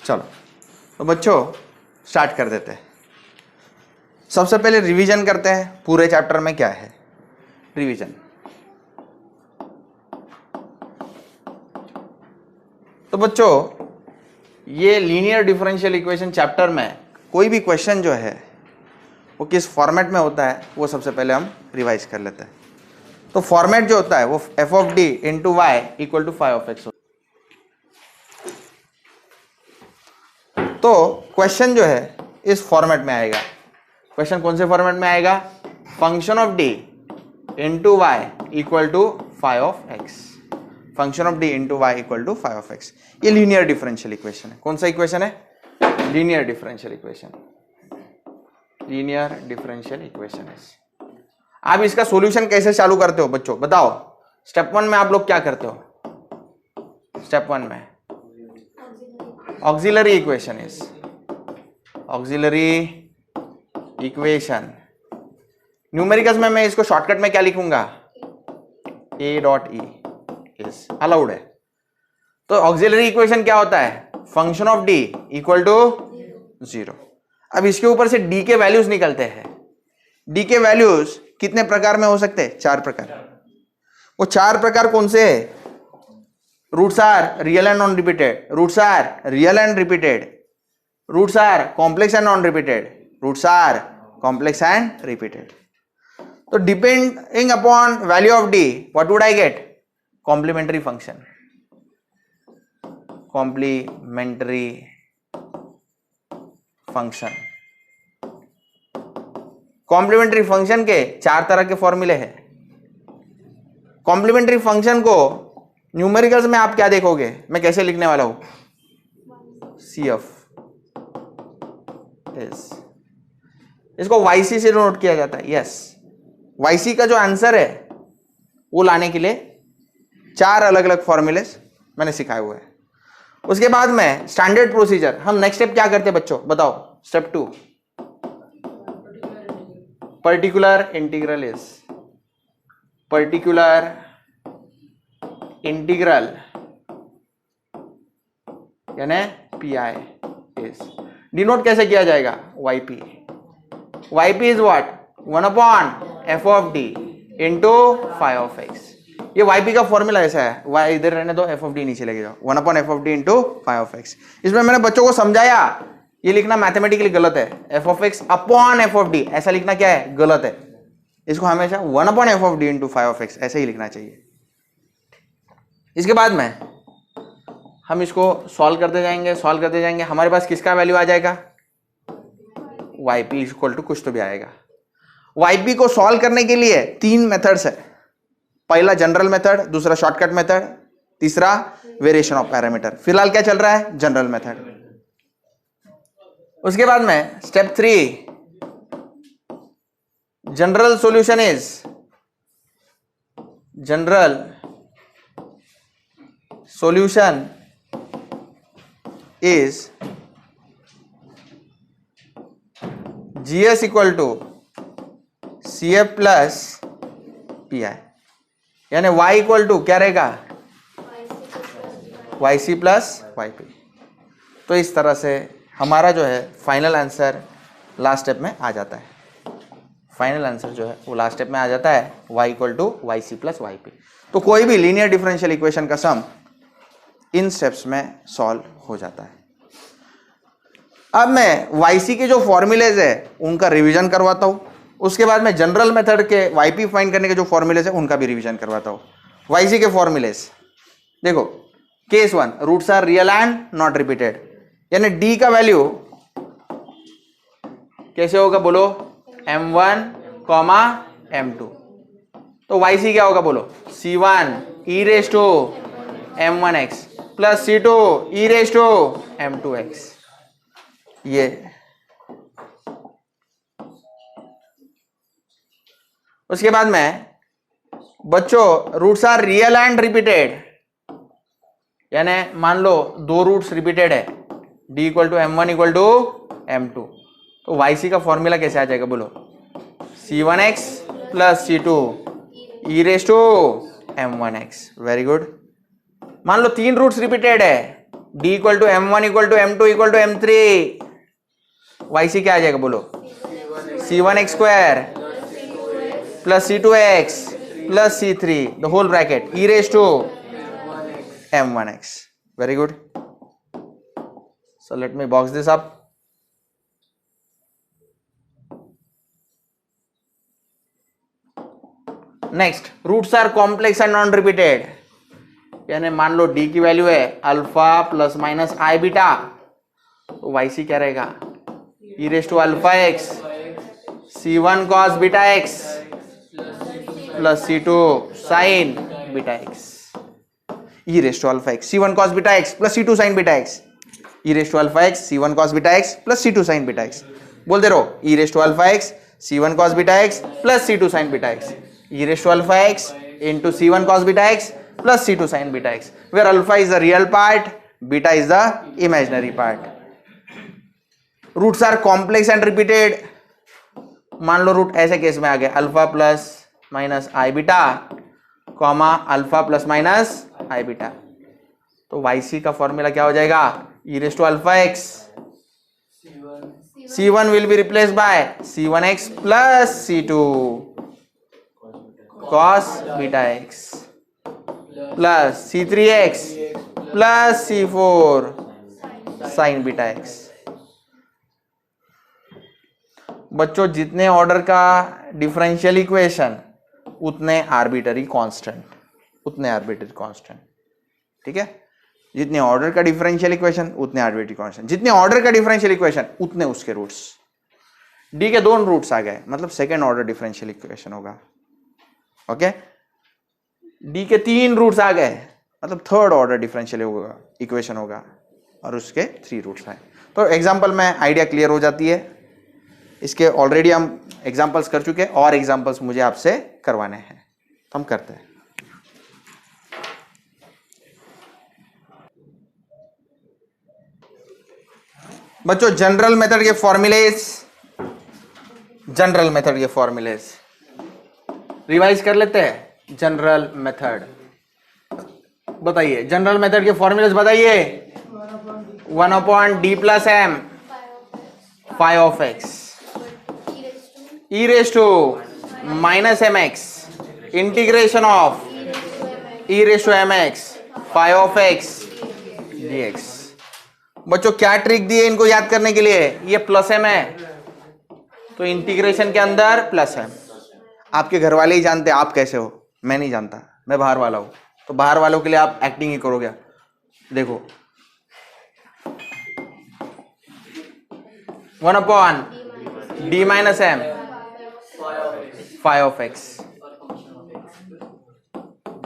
चलो तो बच्चों स्टार्ट कर देते हैं। सबसे पहले रिवीजन करते हैं पूरे चैप्टर में क्या है। रिवीजन तो बच्चों ये लीनियर डिफरेंशियल इक्वेशन चैप्टर में कोई भी क्वेश्चन जो है वो किस फॉर्मेट में होता है वो सबसे पहले हम रिवाइज कर लेते हैं। तो फॉर्मेट जो होता है वो F of D into Y equal to five of X. तो क्वेश्चन जो है इस फॉर्मेट में आएगा। क्वेश्चन कौन से फॉर्मेट में आएगा? Function of D into Y equal to five of X. Function of D into Y equal to five of X. ये लीनियर डिफरेंशियल इक्वेशन है। कौन सा इक्वेशन है? Linear differential equation. Linear differential equation है। आप इसका सॉल्यूशन कैसे चालू करते हो बच्चों बताओ? स्टेप 1 में आप लोग क्या करते हो? स्टेप 1 में auxiliary equation is auxiliary equation. Numericals में मैं इसको शॉर्टकट में क्या लिखूंगा? A dot E is allowed है। तो ऑक्सिलरी इक्वेशन क्या होता है? Function of D equal to 0। अब इसके ऊपर से डी के वैल्यूज निकलते हैं। डी के वैल्यूज कितने प्रकार में हो सकते हैं? 4 प्रकार। वो 4 प्रकार कौन से है? Roots are real and non repeated, roots are real and repeated, roots are complex and non repeated, roots are complex and repeated. तो depending upon value of D what would I get? Complementary function. Complementary function. Complementary function के 4 तरह के फॉर्मूले हैं। Complementary function को numericals में आप क्या देखोगे? मैं कैसे लिखने वाला हूं? CF इज, इसको YC से नोट किया जाता है। यस, YC का जो आंसर है वो लाने के लिए 4 अलग अलग फॉर्मूले मैंने सिखाए हुए हैं। उसके बाद में स्टैंडर्ड प्रोसीजर। हम नेक्स्ट स्टेप क्या करते हैं बच्चों बताओ? Step 2 particular integral is, particular integral यानी PI इज डिनोट कैसे किया जाएगा? YP। YP is what? 1 upon f of d into five of x। ये YP का फॉर्मूला ऐसा है। y इधर रहने दो, f ऑफ d नीचे लेके जाओ। 1 upon f of d into five of x। इसमें मैंने बच्चों को समझाया ये लिखना मैथमेटिकली गलत है। f of x upon f of d ऐसा लिखना क्या है? गलत है। इसको हमेशा 1 upon f of d into five of x ऐसे ही लिखना चाहिए। इसके बाद में हम इसको सॉल्व करते जाएंगे, सॉल्व करते जाएंगे। हमारे पास किसका वैल्यू आ जाएगा? YP इक्वल टू कुछ तो भी आएगा। YP को सॉल्व करने के लिए 3 मेथड्स है। पहला जनरल मेथड, दूसरा शॉर्टकट मेथड, तीसरा वेरिएशन ऑफ पैरामीटर। फिलहाल क्या चल रहा है? General method. उसके बाद में step 3 general solution is, general solution is GS equal to CF plus PI। यानी Y इक्वल टू क्या रहेगा? YC plus YP। तो इस तरह से हमारा जो है फाइनल आंसर लास्ट स्टेप में आ जाता है। फाइनल आंसर जो है वो लास्ट स्टेप में आ जाता है Y equal to YC plus YP। तो कोई भी लीनियर डिफरेंशियल इक्वेशन का सम इन स्टेप्स में सॉल्व हो जाता है। अब मैं YC के जो फॉर्मूलेज है उनका रिवीजन करवाता हूं। उसके बाद में जनरल मेथड के YP फाइंड करने के जो फॉर्मूलेज है उनका भी रिवीजन करवाता हूं। YC के फॉर्मूलेज देखो। Case 1 roots are real and not repeated, यानी D का वैल्यू कैसे होगा बोलो? M1, M2। तो YC क्या होगा बोलो? C1 e raise to M1x plus C2 e raise to M2x। ये उसके बाद में बच्चों roots are real and repeated, यानी मान लो 2 रूट्स रिपीटेड है, D equal to M1 equal to M2। तो YC का फॉर्मूला कैसे आ जाएगा बोलो? C1x plus C2 e raise to M1x। Very good. मान लो 3 रूट्स रिपीटेड है, D equal to m1 equal to m2 equal to m3, yc क्या आ जाएगा बोलो, c1x square plus c2x plus c3 the whole bracket e raise to m1x. Very good. So let me box this up. Next, roots are complex and non repeated. यानी मान लो d की value है alpha plus minus आई beta, तो yc क्या रहेगा, e raise to alpha x c1 cos beta x plus c2 sin beta x, e raise to alpha x c1 cos beta x plus c2 sin beta x, e raise to alpha x c1 cos beta x plus c2 sin beta x. बोलते रहो, e raise to alpha x c1 cos beta x plus c2 sin beta x, e raise to alpha X into c1 cos beta x plus c2 sin beta x, where alpha is the real part, beta is the imaginary part. Roots are complex and repeated. मान लो root ऐसे case में आ गया alpha plus minus आई beta comma alpha plus minus आई beta, तो yc का formula क्या हो जाएगा, e raise to alpha x c1 will be replaced by c1x plus c2 cos beta x plus c3x plus c4 sin beta x. बच्चों जितने order का differential equation उतने arbitrary constant, उतने आर्बिटरी कांस्टेंट, ठीक है, जितने ऑर्डर का differential equation उतने आर्बिटरी कांस्टेंट, जितने ऑर्डर का डिफरेंशियल इक्वेशन उतने उसके रूट्स. डी के दोनों रूट्स आ गए, मतलब सेकेंड ऑर्डर डिफरेंशियल इक्वेशन होगा. ओके, डी के 3 रूट्स आ गए, मतलब थर्ड ऑर्डर डिफरेंशियल इक्वेशन होगा, और उसके 3 रूट्स आए. तो एग्जांपल में आइडिया क्लियर हो जाती है. इसके ऑलरेडी हम एग्जांपल्स कर चुके हैं, और एग्जांपल्स मुझे आपसे करवाने हैं, तो हम करते हैं. बच्चों जनरल मेथड के फॉर्मूलेज, जनरल मेथड के फॉर्मूलेज रिवाइज कर लेते हैं. जनरल मेथड बताइए, जनरल मेथड के फॉर्मूलेज बताइए. 1/d plus m phi of x e raised to minus mx integration of e raised to mx phi of x dx. बच्चों क्या trick दी है इनको याद करने के लिए, ये प्लस m है तो इंटीग्रेशन के अंदर प्लस m. आपके घर वाले ही जानते हैं आप कैसे हो, मैं नहीं जानता, मैं बाहर वाला हूं, तो बाहर वालों के लिए आप एक्टिंग ही करोगे. देखो 1/d minus m phi of x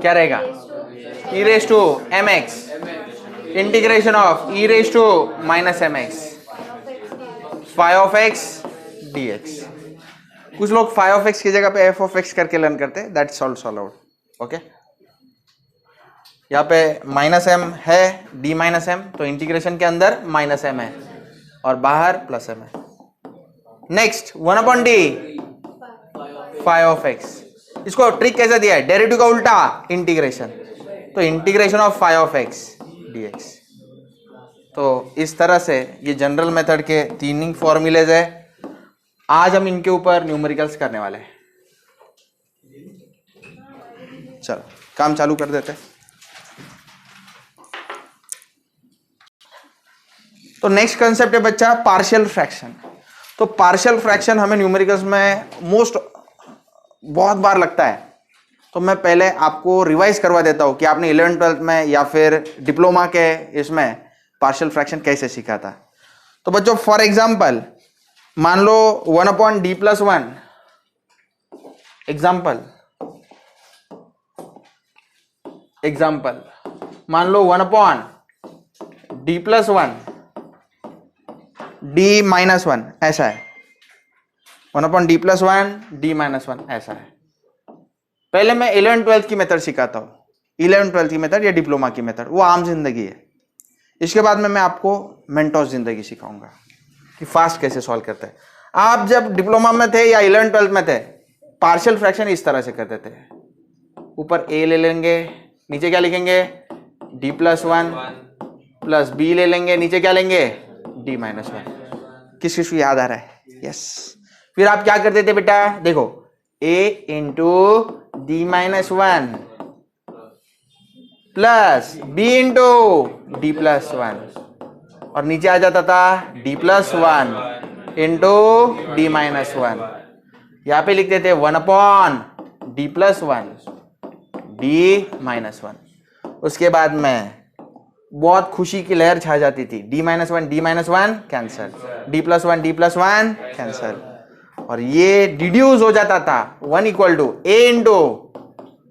क्या रहेगा, e raised to mx integration of e raised to minus mx phi of x dx. कुछ लोग phi of x की जगह पे f of x करके लर्न करते हैं, दैट्स ऑल्सो अलाउड. ओके, यहाँ पे माइनस m है, d माइनस m, तो इंटीग्रेशन के अंदर माइनस m है और बाहर प्लस m है. Next 1/d phi of x, इसको ट्रिक कैसे दिया है, डेरिवेटिव का उल्टा इंटीग्रेशन, तो integration of phi of x dx. तो इस तरह से ये जनरल मेथड के 3 फॉर्मूलेज है. आज हम इनके ऊपर न्यूमेरिकल्स करने वाले हैं. चलो काम चालू कर देते हैं. तो नेक्स्ट कंसेप्ट है बच्चा पार्शियल फ्रैक्शन. तो पार्शियल फ्रैक्शन हमें न्यूमेरिकल्स में बहुत बार लगता है, तो मैं पहले आपको रिवाइज करवा देता हूं कि आपने 11th 12th में या फिर डिप्लोमा के इसमें पार्शियल फ्रैक्शन कैसे सीखा था. तो बच्चों फॉर एग्जांपल मान लो 1/d प्लस 1, एग्जाम्पल मान लो 1/d प्लस 1 d माइनस 1 ऐसा है, 1/d प्लस 1 d माइनस 1 ऐसा है. पहले मैं 11th 12th की मेथड सिखाता हूँ, 11th 12th की मेथड या डिप्लोमा की मेथड, वो आम जिंदगी है. इसके बाद में मैं आपको मेंटोस जिंदगी सिखाऊंगा कि फास्ट कैसे सॉल्व करते हैं. आप जब डिप्लोमा में थे या 11th 12th में थे, पार्शियल फ्रैक्शन इस तरह से करते थे, ऊपर a ले लेंगे, नीचे क्या लिखेंगे d प्लस 1 प्लस बी ले लेंगे, नीचे क्या लेंगे, डी माइनस वन। किस किस को याद आ रहा है? यस। फिर आप क्या करते थे बेटा, देखो a into D minus one plus B into D plus one, और नीचे आ जाता था D plus one into D minus one. यहां पे लिखते थे 1 D plus one D minus one. उसके बाद में बहुत खुशी की लहर छा जाती थी, D minus one cancel, D plus one cancel, और ये डिड्यूस हो जाता था 1 equal to A into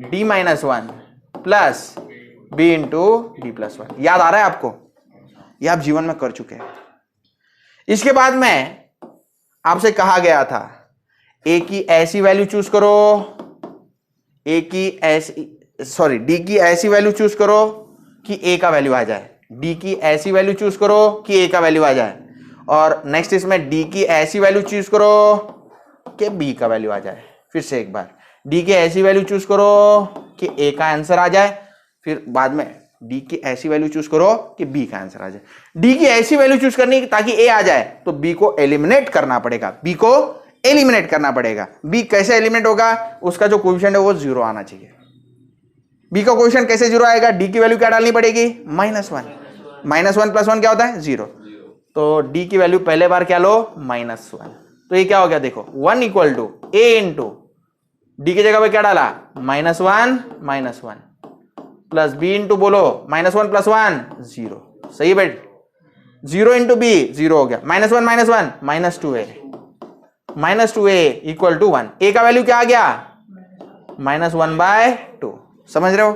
D minus one plus B into D plus one. याद आ रहा है आपको? ये आप जीवन में कर चुके हैं। इसके बाद में आपसे कहा गया था ए की ऐसी वैल्यू चूज करो, डी की ऐसी वैल्यू चूज करो कि ए का वैल्यू आ जाए, डी की ऐसी वैल्यू चूज करो कि ए का वैल्यू आ जाए, और नेक्स्ट इसमें डी की ऐसी वैल्यू चूज करो कि बी का वैल्यू आ जाए। फिर से एक बार, डी की ऐसी वैल्यू चूज करो कि ए का आंसर आ जाए, फिर बाद में डी की ऐसी वैल्यू चूज करो कि बी का आंसर आ जाए। डी की ऐसी वैल्यू चूज करनी ताकि ए आ जाए, तो बी को एलिमिनेट करना पड़ेगा, बी को एलिमिनेट करना पड़ेगा। बी कैसे एलिमिनेट होगा? उसका जो कोएफिशिएंट है वो 0 आना चाहिए। बी का कोएफिशिएंट कैसे 0 आएगा? डी की वैल्यू क्या डालनी पड़ेगी? -1। -1 + 1 क्या होता है? 0। तो डी की वैल्यू पहले बार क्या लो? -1। तो ये क्या हो गया? देखो 1 equal to A into D की जगह पे क्या डाला? -1 प्लस बी इंटू बोलो -1 + 1 0। सही बेट? 0 इंटू बी 0 हो गया, -1 -2a इक्वल टू 1। ए का वैल्यू क्या आ गया? -1/2। समझ रहे हो?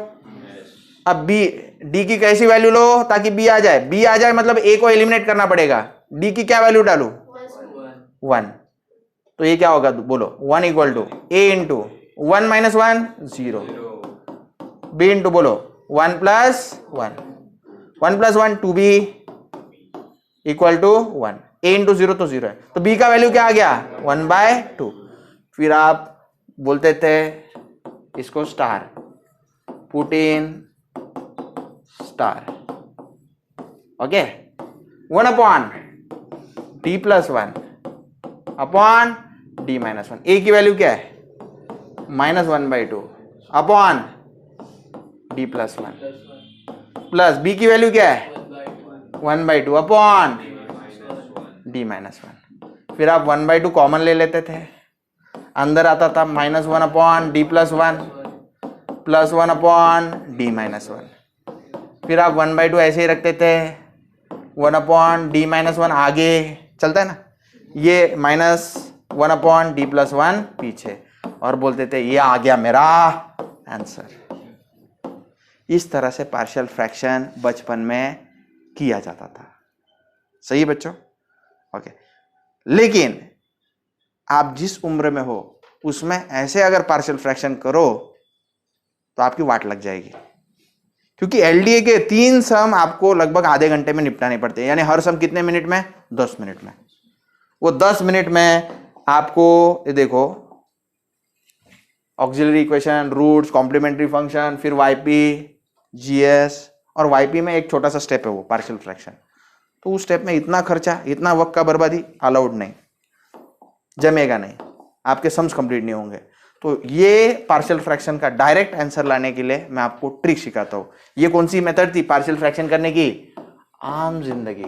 अब बी, डी की कैसी वैल्यू लो ताकि बी आ जाए? बी आ जाए मतलब ए को एलिमिनेट करना पड़ेगा। डी की क्या वैल्यू डालू? 1। तो ये क्या होगा बोलो? 1 equal to A into 1 - 1 0, B into बोलो 1 + 1, 1 + 1 2b equal to 1। A into 0 तो 0 है, तो बी का वैल्यू क्या आ गया? 1/2। फिर आप बोलते थे इसको star, put in star. Okay, 1 D plus 1 upon D minus 1। A की वैल्यू क्या है? -1/2 upon D plus 1, plus B की वैल्यू क्या है? 1/2 अपॉन डी माइनस 1। फिर आप 1/2 कॉमन ले लेते थे, अंदर आता था -1 upon D plus 1 plus 1 upon D minus 1। फिर आप 1/2 ऐसे ही रखते थे, 1 अपॉन डी माइनस 1 आगे चलता है ना, ये -1 अपॉन डी प्लस 1 पीछे, और बोलते थे ये आ गया मेरा आंसर। इस तरह से पार्शियल फ्रैक्शन बचपन में किया जाता था। सही है बच्चों? ओके। लेकिन आप जिस उम्र में हो उसमें ऐसे अगर पार्शियल फ्रैक्शन करो तो आपकी वाट लग जाएगी, क्योंकि एलडीए के 3 सम आपको लगभग आधे घंटे में निपटाने पड़ते हैं। यानी हर सम कितने मिनट में? 10 मिनट में। वो 10 मिनट में आपको ये देखो auxiliary equation, roots, complementary function, फिर वाईपी, जीएस, और वाईपी में एक छोटा सा स्टेप है वो पार्शियल फ्रैक्शन। तो उस स्टेप में इतना खर्चा, इतना वक्त का बर्बादी अलाउड नहीं, जमेगा नहीं, आपके सम्स कंप्लीट नहीं होंगे। तो ये पार्शियल फ्रैक्शन का डायरेक्ट आंसर लाने के लिए मैं आपको ट्रिक सिखाता हूं। ये कौन सी मेथड थी पार्शियल फ्रैक्शन करने की? आम जिंदगी।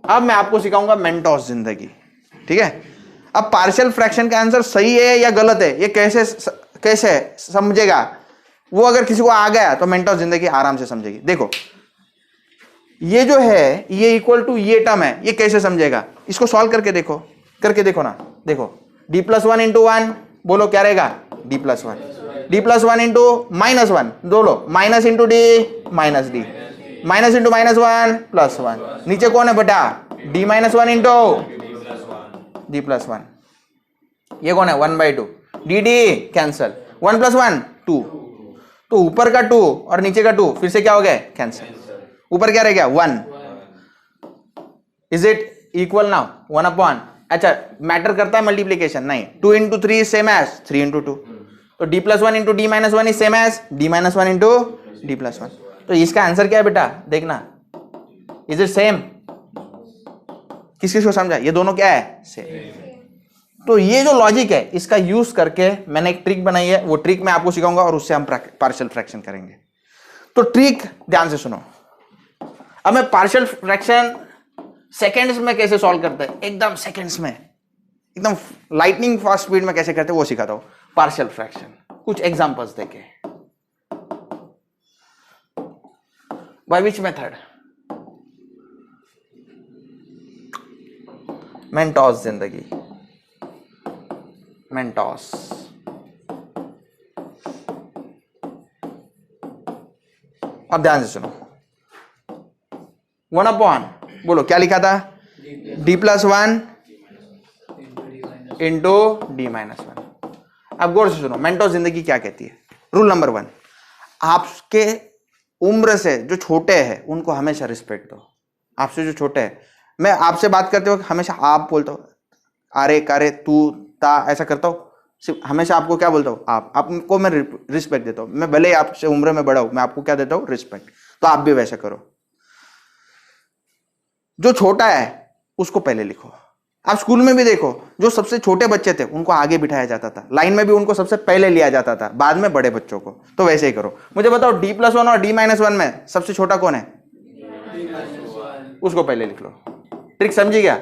अब मैं आपको सिखाऊंगा मेंटोस जिंदगी। ठीक है? अब पार्शियल फ्रैक्शन का आंसर सही है या गलत है ये कैसे समझेगा? वो अगर किसी को आ गया तो मेंटोस जिंदगी आराम से समझेगी। देखो ये जो है ये इक्वल टू ये टर्म है, ये कैसे समझेगा? इसको सॉल्व करके देखो ना। देखो d + 1 × 1 बोलो क्या रहेगा? d + 1, d + 1 × -1 बोलो minus into D minus D, minus into -1 + 1। नीचे कौन है बेटा? d - 1 × d + 1। ये कौन है? 1/2, dd कैंसल, 1 + 1 2। तो ऊपर का 2 और नीचे का 2 फिर से क्या हो गया? कैंसल। ऊपर क्या रह गया? 1। Is it equal now? 1 upon, अच्छा मैटर करता है मल्टीप्लीकेशन? नहीं। 2 × 3 सेम एज 3 × 2। तो d + 1 × d - 1 is same as d - 1 × d+1। तो इसका आंसर क्या है बेटा, देखना, इज इट सेम? किस किस को समझा? ये दोनों क्या है? सेम। तो ये जो लॉजिक है इसका यूज करके मैंने एक ट्रिक बनाई है, वो ट्रिक मैं आपको सिखाऊंगा और उससे हम पार्शियल फ्रैक्शन करेंगे। तो ट्रिक ध्यान से सुनो। अब मैं पार्शियल फ्रैक्शन सेकेंड्स में कैसे सॉल्व करते हैं, एकदम सेकेंड्स में, एकदम लाइटनिंग फास्ट स्पीड में कैसे करते हैं वो सिखाता हूं। पार्शियल फ्रैक्शन कुछ एग्जांपल्स देके। By which method? मेंटोस जिंदगी, मेंटोस। अब ध्यान से सुनो। 1/, बोलो क्या लिखा था? d+1 into d-1। अब गौर से सुनो, मेंटोस जिंदगी क्या कहती है। रूल नंबर 1, आपके उम्र से जो छोटे हैं उनको हमेशा रिस्पेक्ट दो। आपसे जो छोटे हैं, मैं आपसे बात करते हो हमेशा आप बोलता हूँ, अरे कारे, तू, ता, ऐसा करता हूँ। सिर्फ हमेशा आपको क्या बोलता हूँ? आपको मैं रिस्पेक्ट देता हूँ। मैं भले ही आपसे उम्र में बड़ा हूं, मैं आपको क्या देता हूँ? रिस्पेक्ट। तो आप भी वैसा करो। जो छोटा है उसको पहले लिखो। आप स्कूल में भी देखो, जो सबसे छोटे बच्चे थे उनको आगे बिठाया जाता था, लाइन में भी उनको सबसे पहले लिया जाता था, बाद में बड़े बच्चों को। तो वैसे ही करो। मुझे बताओ d+1 और d-1 में सबसे छोटा कौन है? उसको पहले लिख लो। ट्रिक समझी क्या?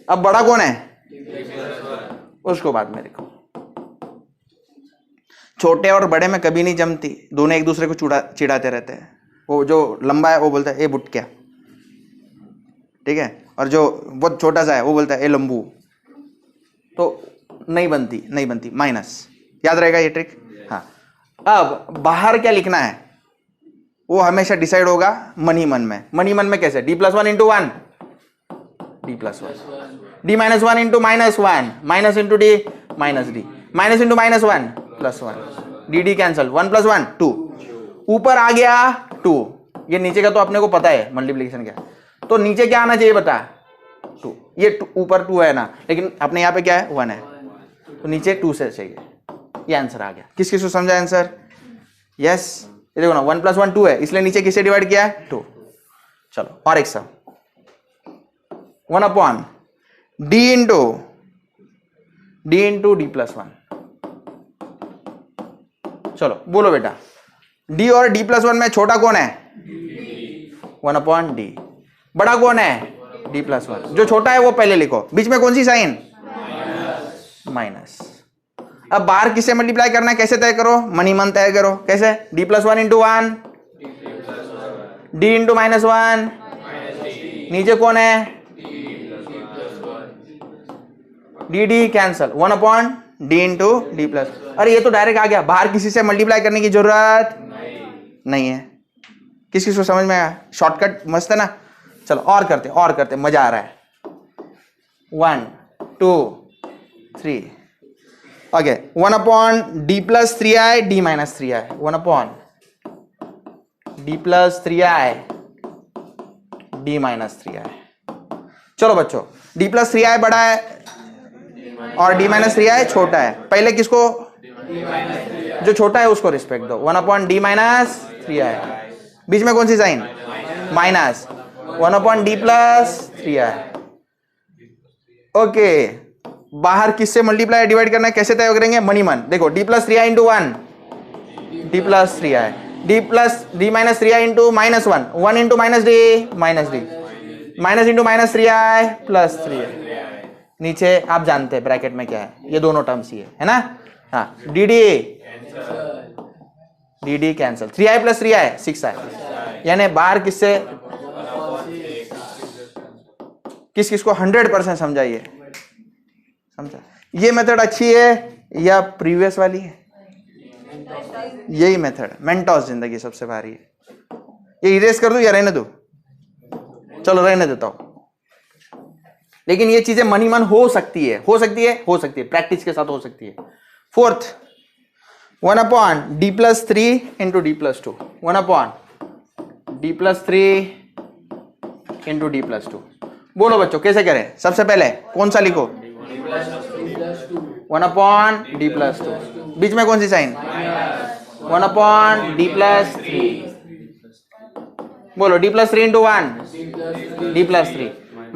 अब बड़ा कौन है? उसको बाद में लिखो। छोटे और बड़े में कभी नहीं जमती, दोनों एक दूसरे को चिढ़ाते रहते हैं। वो जो लंबा है वो बोलता है ए बुटक्या, ठीक है, और जो बहुत छोटा सा है वो बोलता है ए लंबू। तो नहीं बनती माइनस। याद रहेगा ये ट्रिक? हाँ। अब बाहर क्या लिखना है वो हमेशा डिसाइड होगा मन ही मन में। मन ही मन में कैसे? d+1 into 1 d+1, d-1 into -1 minus into d minus d, minus into -1 +1, dd cancel, 1 + 1 2, ऊपर आ गया 2। ये नीचे का तो अपने को पता है मल्टीप्लिकेशन क्या, तो नीचे क्या आना चाहिए बता? 2। ये ऊपर 2 है ना, लेकिन अपने यहाँ पे क्या है? 1 है, तो नीचे 2 से चाहिए। ये आंसर आ गया। किस किस को समझा आंसर? यस। ये देखो ना, 1 + 1 2 है, इसलिए नीचे किससे डिवाइड किया है? 2। चलो और एक सम, 1/d इंटू d+1। चलो बोलो बेटा, d और d+1 में छोटा कौन है? 1/d। बड़ा कौन है? d+1। जो छोटा है वो पहले लिखो। बीच में कौन सी साइन? माइनस। अब बाहर किससे मल्टीप्लाई करना है, कैसे तय करो? मन ही मन तय करो। कैसे? d+1 इंटू 1, d इंटू -1, नीचे कौन है? dd cancel, 1/d into d+। अरे ये तो डायरेक्ट आ गया, बाहर किसी से मल्टीप्लाई करने की जरूरत नहीं है। किस किस को समझ में आया? शॉर्टकट मस्त है ना। चलो और करते मजा आ रहा है। 1 2 3 okay. 1/d+3i d - 3i, 1/d+3i d - 3i। चलो बच्चों, d+3i बड़ा है और d - 3i छोटा है। पहले किसको? जो छोटा है उसको रिस्पेक्ट दो। 1/d - 3i, बीच में कौन सी साइन? Minus, 1/d+3i। ओके, बाहर किससे मल्टीप्लाई डिवाइड करना है, कैसे तय करेंगे? मनी मन। देखो d+3i into 1 d+3i, d - 3i into -1 1 into -d minus into -3i plus 3i। नीचे आप जानते हैं ब्रैकेट में क्या है, ये दोनों टर्म्स ही है ना। हाँ, dd cancel, 3i plus 3i 6i। यानी बाहर किससे किस किस को 100% समझाइए? समझा? ये मेथड अच्छी है या प्रीवियस वाली है? यही मेथड मेंटोस जिंदगी सबसे भारी है। ये इरेज कर दूं या रहने दूं? चलो रहने देता हूं। लेकिन ये चीजें मन ही मन हो सकती है, प्रैक्टिस के साथ हो सकती है। Fourth, 1/d+3 into d+2, 1/d+3 into d+2। बोलो बच्चों कैसे करें? सबसे पहले कौन सा लिखो? 1/d+2। बीच में कौन सी साइन? 1/d+3 बोलो d+3 into 1 d+3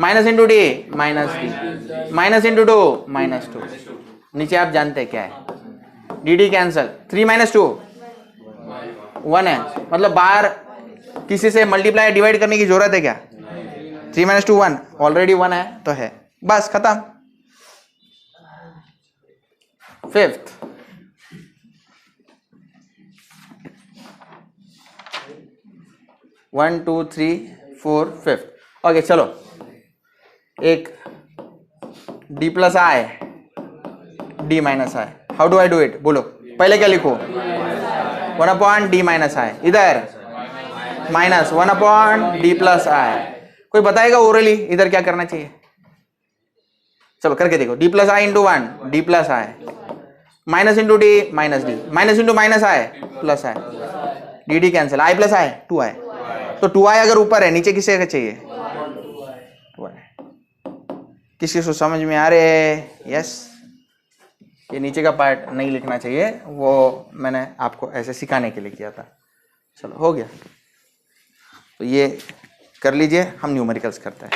minus into D minus D minus into 2 -2 नीचे आप जानते हैं क्या है डी डी कैंसल 3 - 2 1 है मतलब बाहर किसी से मल्टीप्लाई डिवाइड करने की जरूरत है क्या 3 - 2 1 ऑलरेडी 1 है तो है बस खत्म। फिफ्थ 1 2 3 4 5 ओके चलो एक d + i d - i how do I do it बोलो पहले क्या लिखो 1/d - i इधर -1/d + i कोई बताएगा ओरली इधर क्या करना चाहिए चलो करके देखो d + i into 1 d + i minus into D minus D minus into minus i plus i D D cancel i + i 2i तो 2i अगर ऊपर है नीचे किसे का चाहिए 2i किसी को समझ में आ रहे है यस ये नीचे का पार्ट नहीं लिखना चाहिए वो मैंने आपको ऐसे सिखाने के लिए किया था चलो हो गया तो ये कर लीजिए हम न्यूमेरिकल्स करते हैं।